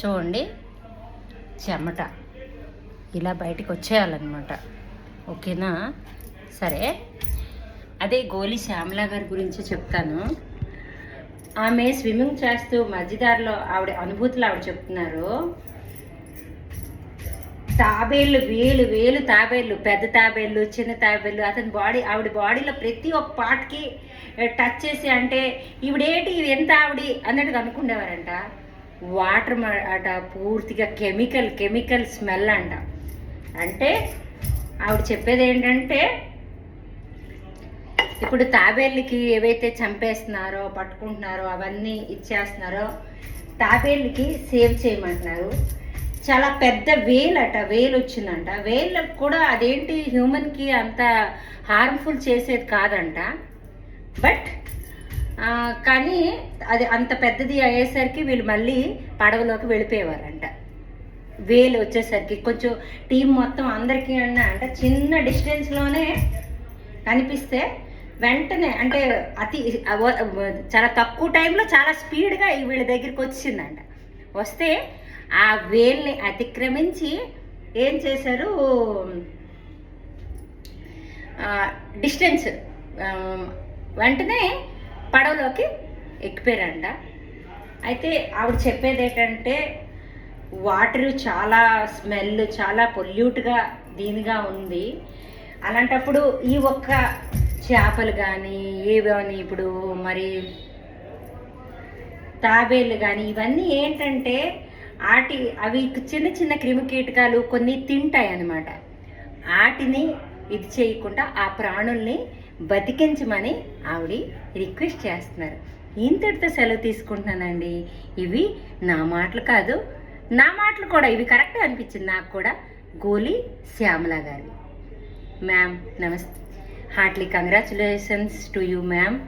చూడండి, చెమట ఇలా బయటికి వచ్చేయాలన్నమాట. ఓకేనా? సరే, అదే గోలి శ్యామల గారి గురించి చెప్తాను. ఆమె స్విమ్మింగ్ చేస్తూ మధ్యదారిలో ఆవిడ అనుభూతులు ఆవిడ చెప్తున్నారు. తాబేళ్ళు, వేలు వేలు తాబేళ్ళు, పెద్ద తాబేళ్ళు, చిన్న తాబేళ్ళు అతని ఆవిడ బాడీలో ప్రతి ఒక్క పార్ట్కి టచ్ చేసి, అంటే ఈవిడేంటి ఇవి ఎంత ఆవిడ అన్నట్టుగా అనుకునేవారంట. వాటర్ అట పూర్తిగా కెమికల్ స్మెల్ అంట. అంటే ఆవిడ చెప్పేది ఏంటంటే, ఇప్పుడు తాబేళ్ళకి ఏవైతే చంపేస్తున్నారో పట్టుకుంటున్నారో అవన్నీ ఇచ్చేస్తున్నారో తాబేళ్ళకి సేవ్ చేయమంటున్నారు. చాలా పెద్ద వేలు వచ్చిందంట. వేళ్ళకు కూడా అదేంటి హ్యూమన్కి అంత హార్మ్ఫుల్ చేసేది కాదంట. బట్ కానీ అది అంత పెద్దది అయ్యేసరికి వీళ్ళు మళ్ళీ పడవలోకి వెళ్ళిపోయేవారంట. వేలు వచ్చేసరికి కొంచెం టీం మొత్తం అందరికీ అంట చిన్న డిస్టెన్స్లోనే కనిపిస్తే వెంటనే, అంటే చాలా తక్కువ టైంలో చాలా స్పీడ్గా వీళ్ళ దగ్గరికి వచ్చిందంట. వస్తే ఆ వేల్ని అతిక్రమించి ఏం చేశారు, డిస్టెన్స్ వెంటనే పడవలోకి ఎక్కిపోయారంట. అయితే ఆవిడ చెప్పేది ఏంటంటే, వాటర్ చాలా స్మెల్, చాలా పొల్యూట్గా దీనిగా ఉంది. అలాంటప్పుడు ఈ ఒక్క చేపలు కానీ ఏవని ఇప్పుడు మరి తాబేళ్ళు కానీ ఇవన్నీ ఏంటంటే అవి చిన్న చిన్న క్రిమికీటకాలు కొన్ని తింటాయి అన్నమాట. వాటిని ఇది చేయకుండా ఆ ప్రాణుల్ని బతికించమని ఆవిడ రిక్వెస్ట్ చేస్తున్నారు. ఇంతటితో సెలవు తీసుకుంటున్నానండి. ఇవి నా మాటలు కాదు, నా మాటలు కూడా ఇవి కరెక్ట్ అనిపించింది నాకు కూడా. గోలి శ్యామల గారి మ్యామ్ నమస్తే. Hartley congratulations to you ma'am.